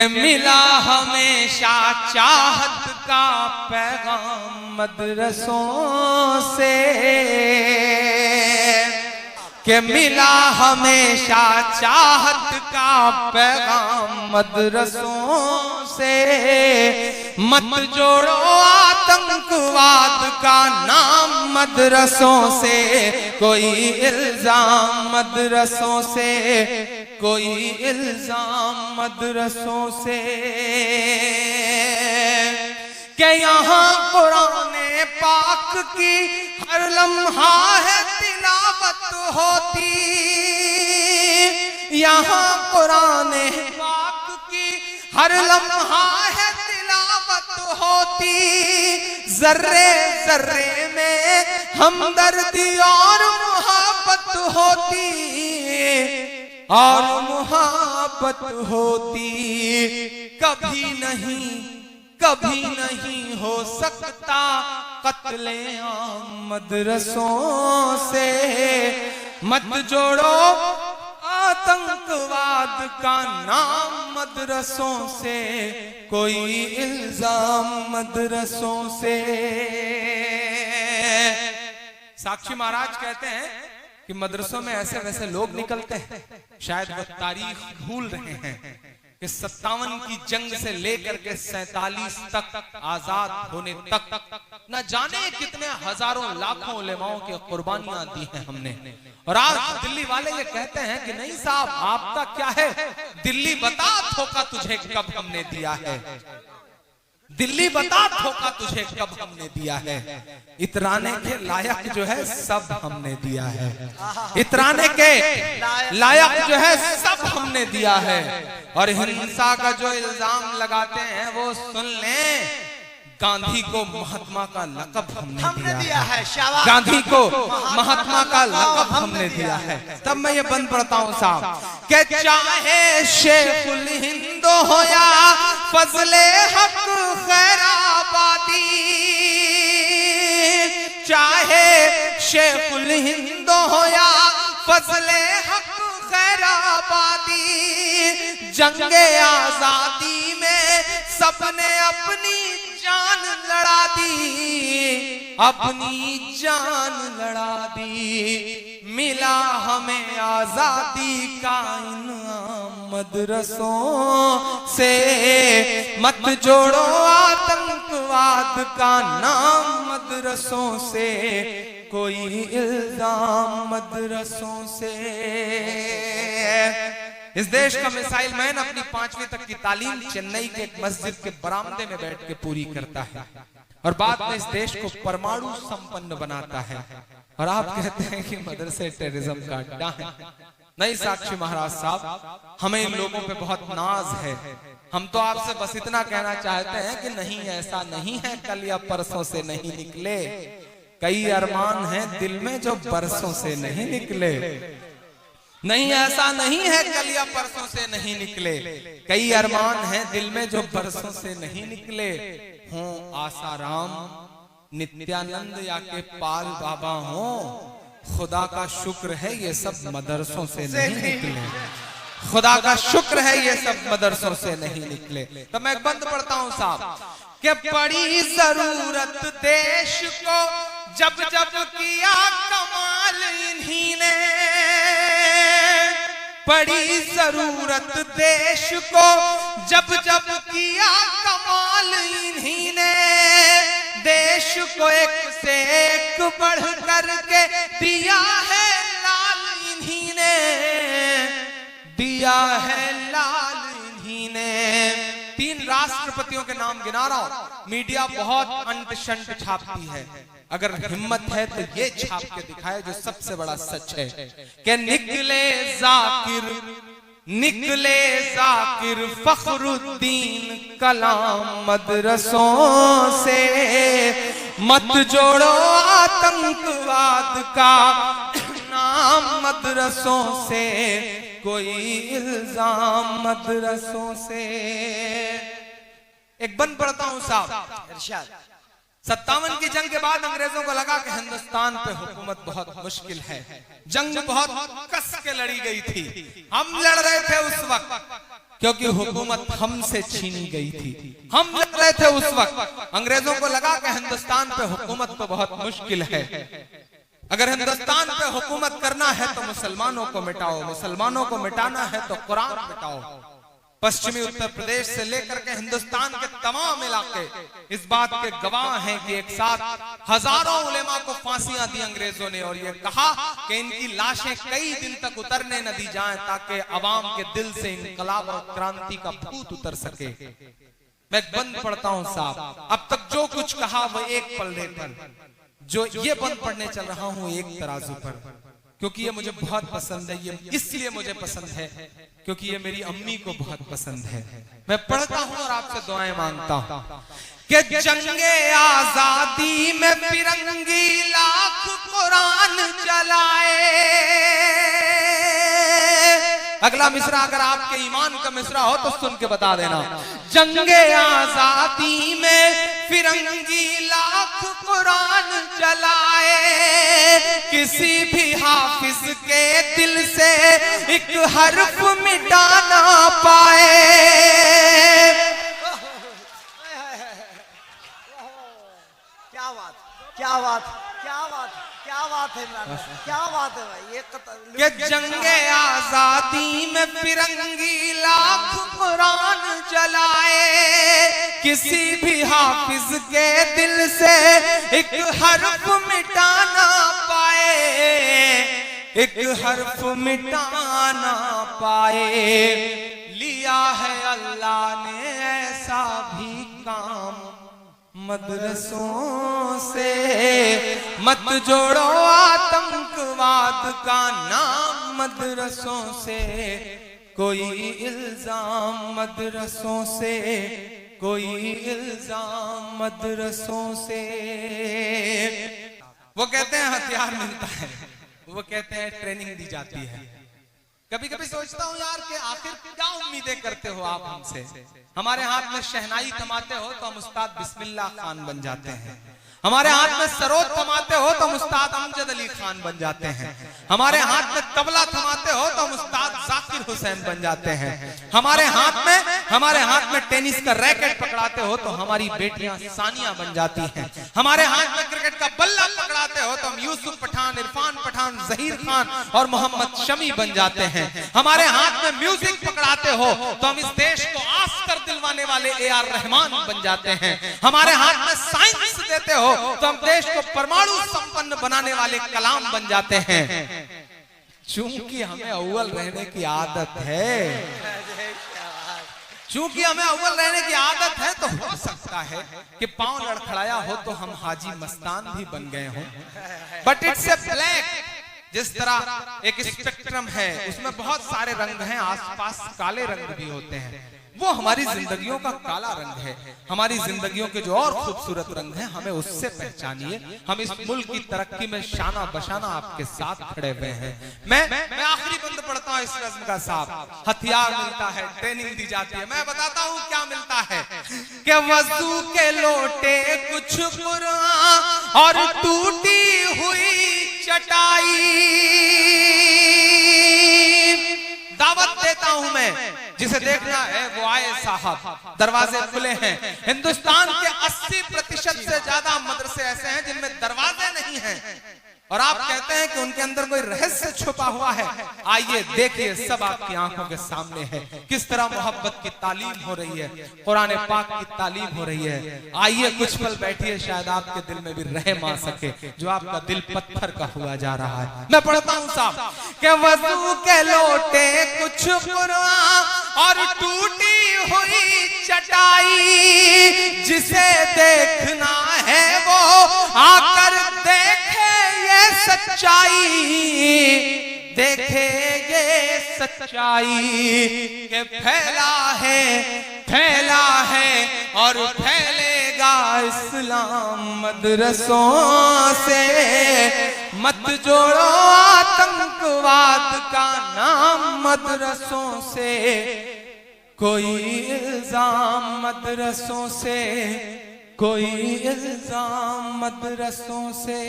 मिला हमेशा चाहत का पैगाम मदरसों से, के मिला हमेशा चाहत का पैगाम मदरसों से। मत जोड़ो आतंकवाद का नाम मदरसों से, कोई इल्जाम मदरसों से, कोई इल्जाम मदरसों से। के यहाँ कुरान पाक की हर लम्हा है तिलावत होती, यहाँ कुरान पाक की हर लम्हा है तिलावत होती। जर्रे जर्रे में हमदर्दी और मोहब्बत होती, और मोहब्बत होती। कभी नहीं हो सकता कत्ले आम मदरसों से। मत जोड़ो आतंकवाद का नाम मदरसों से, कोई इल्जाम मदरसों से। साक्षी महाराज कहते हैं कि मदरसों में ऐसे वैसे लोग निकलते हैं, शायद वो तारीख भूल रहे हैं कि 57 की जंग से लेकर के 47 तक आजाद होने तक न जाने कितने हजारों लाखों उलेमाओं की कुर्बानियां दी हैं हमने। और आज दिल्ली वाले ये कहते हैं कि नहीं साहब आपका क्या है, दिल्ली बता धोखा तुझे कब हमने दिया है, दिल्ली बता धोखा तुझे कब हमने दिया है। इतराने के लायक जो है सब हमने दिया है, इतराने के लायक जो है सब हमने दिया है। और हिंसा का जो इल्जाम लगाते हैं वो सुन लें, गांधी को महात्मा का लक़ब हमने दिया है। गांधी को महात्मा का लक़ब हमने दिया है। तब मैं ये बंद पढ़ता हूँ साहब, के चाहे शेखुल हिंद हो या फजले हक खैराबादी, चाहे शेखुल हिंद हो या फजले हक खैराबादी, जंगे आजादी में सबने अपनी जान लड़ा दी, अपनी जान लड़ा दी। मिला हमें आजादी का इनाम मदरसों से। मत जोड़ो आतंकवाद का नाम मदरसों से, कोई इल्जाम मदरसों से। इस देश का मिसाइल मैन अपनी 5वीं तक की तालीम चेन्नई के एक मस्जिद के बरामदे में बैठ के पूरी करता है और बाद में इस देश को परमाणु संपन्न बनाता है। और आप कहते हैं कि मदरसे टेररिज्म का अड्डा है। नहीं साक्षी महाराज साहब, हमें इन लोगों पे बहुत नाज है। हम तो आपसे बस इतना कहना चाहते हैं कि नहीं ऐसा नहीं है कल या परसों से नहीं निकले, कई अरमान हैं दिल में जो बरसों से नहीं निकले। नहीं ऐसा नहीं है कल या परसों से नहीं निकले, कई अरमान हैं दिल में जो बरसों से नहीं निकले। हों आसाराम नित्यानंद या के पाल बाबा हों, खुदा का शुक्र है ये सब मदरसों से नहीं निकले, खुदा का शुक्र है ये सब मदरसों से नहीं निकले। तो मैं बंद पढ़ता हूं साहब, कि पड़ी जरूरत देश को जब जब किया कमाल इन्हीं ने, पड़ी जरूरत देश को जब जब किया कमाल इन्हीं ने, देश को एक से एक बढ़ करके दिया है लाल इन्हीं ने, दिया है लाल इन्हीं ने। 3 राष्ट्रपतियों के नाम गिना रहा हूं, मीडिया बहुत अंट शंट छापती है, अगर हिम्मत है तो ये छाप के दिखाए जो सबसे बड़ा सच है, कि निकले जाकिर फखरुद्दीन कलाम मदरसों से। मत जोड़ो आतंकवाद का नाम मदरसों से, कोई इल्जाम मदरसों से। एक बंद पढ़ता हूं साहब, इरशाद। 57 की जंग के बाद अंग्रेजों को लगा कि हिंदुस्तान पे हुकूमत बहुत मुश्किल है, जंग बहुत कस के लड़ी गई थी, हम लड़ रहे थे उस वक्त, क्योंकि हुकूमत हमसे छीनी गई थी। हम लड़ रहे थे उस वक्त, अंग्रेजों को लगा कि हिंदुस्तान पे हुकूमत तो बहुत मुश्किल है, अगर हिंदुस्तान पे हुकूमत करना है तो मुसलमानों को मिटाओ, मुसलमानों को मिटाना है तो कुरान मिटाओ। पश्चिमी उत्तर प्रदेश से लेकर के हिंदुस्तान के तमाम इलाके इस बात के गवाह हैं कि एक साथ हजारों उलेमा को फांसियां दी अंग्रेजों ने, और ये कहा कि इनकी लाशें कई दिन तक उतरने न दी जाएं ताकि अवाम के दिल से इनकलाब और क्रांति का भूत उतर सके। मैं बंद पढ़ता हूं साहब, अब तक जो कुछ कहा वो एक पल्ले पर, जो ये बंद पढ़ने चल रहा हूं एक तराजू पर, क्योंकि ये मुझे बहुत पसंद है। ये इसलिए मुझे पसंद है क्योंकि ये मेरी अम्मी को बहुत पसंद है। मैं पढ़ता हूं और आपसे दुआएं मांगता हूं कि जंगे आजादी में फिरंगी लाख कुरान चलाए। अगला मिसरा अगर आपके ईमान का मिसरा हो तो सुन के बता देना। जंगे आजादी में फिरंगी लाख कुरान चलाए, किसी भी हाफिज के दिल से एक हर्फ मिटा ना पाए। क्या बात, क्या बात, क्या बात, क्या बात है, क्या बात है भाई। ये कि जंगे आजादी में फिरंगी लाख कुरान जलाए, किसी भी हाफिज के दिल से एक हर्फ मिटा ना पाए, एक हर्फ मिटा ना पाए। लिया है अल्लाह ने ऐसा भी काम मदरसों से, मत जोड़ो आतंकवाद का नाम मदरसों से, कोई इल्जाम मदरसों से, कोई इल्जाम मदरसों से। वो कहते हैं हथियार मिलता है, वो कहते हैं ट्रेनिंग दी जाती है। कभी कभी सोचता हूँ यार कि आखिर क्या उम्मीदें करते हो आप हमसे। हमारे हाथ में शहनाई थमाते हो तो हम उस्ताद बिस्मिल्लाह खान बन जाते हैं, हमारे हाथ में सरोद थमाते हो तो हम उस्ताद अमजद अली खान बन जाते हैं, हमारे हाथ में तबला थमाते हो तो हम उस्ताद जाकिर हुसैन बन जाते हैं, हमारे हाथ में टेनिस का रैकेट पकड़ाते हो तो हमारी बेटियां सानिया बन जाती हैं, हमारे हाथ में क्रिकेट का बल्ला पकड़ाते हो तो हम यूसुफ पठान, इरफान पठान, जहीर खान और मोहम्मद शमी बन जाते हैं, हमारे हाथ में म्यूजिक पकड़ाते हो तो हम इस देश को आस्कर दिलवाने वाले ए.आर. रहमान बन जाते हैं, हमारे हाथ में साइंस देते हो तो हम देश को परमाणु संपन्न बनाने वाले कलाम बन जाते हैं। चूंकि हमें अव्वल रहने की आदत है, चूंकि हमें अव्वल रहने की आदत है तो हो सकता है कि पांव लड़खड़ाया हो तो हम हाजी मस्तान भी बन गए हों। बट इट्स ए ब्लैक, जिस तरह एक स्पेक्ट्रम है उसमें बहुत सारे रंग हैं, आसपास काले रंग भी होते हैं, वो हमारी जिंदगियों का काला रंग है। हमारी जिंदगियों के जो और खूबसूरत रंग हैं हमें उससे पहचानिए। हम इस मुल्क की तरक्की में शाना बशाना आपके साथ खड़े हुए हैं। मैं आखिरी बंद पढ़ता हूँ इस रस्म का साहब। हथियार मिलता है, ट्रेनिंग दी जाती है। मैं बताता हूँ क्या मिलता है कि वजू के लोटे कुछ कुरान और टूटी हुई चटाई। दावत देता हूं मैं, जिसे देखना है वो आए साहब, दरवाजे खुले हैं। हिंदुस्तान के 80% से ज्यादा मदरसे ऐसे हैं जिनमें दरवाजे नहीं हैं, और आप कहते हैं कि उनके अंदर कोई रहस्य छुपा हुआ है। आइए देखिए, सब आपकी आंखों के सामने है किस तरह मोहब्बत की तालीम हो रही है, कुरान पाक की तालीम हो रही है। आइए कुछ पल बैठिए, शायद आपके दिल में भी रहम आ सके जो आपका दिल पत्थर का हुआ जा रहा है। मैं पढ़ता हूँ साहब कि वजू के लोटे कुछ कुरान और टूटी हुई चटाई, जिसे देखना है वो आकर देखे ये सच्चाई, देखे ये सच्चाई के फैला है और फैलेगा इस्लाम मदरसों से। मत जोड़ो आतंकवाद का नाम मदरसों से, कोई इल्जाम मदरसों से, कोई इल्जाम मदरसों से।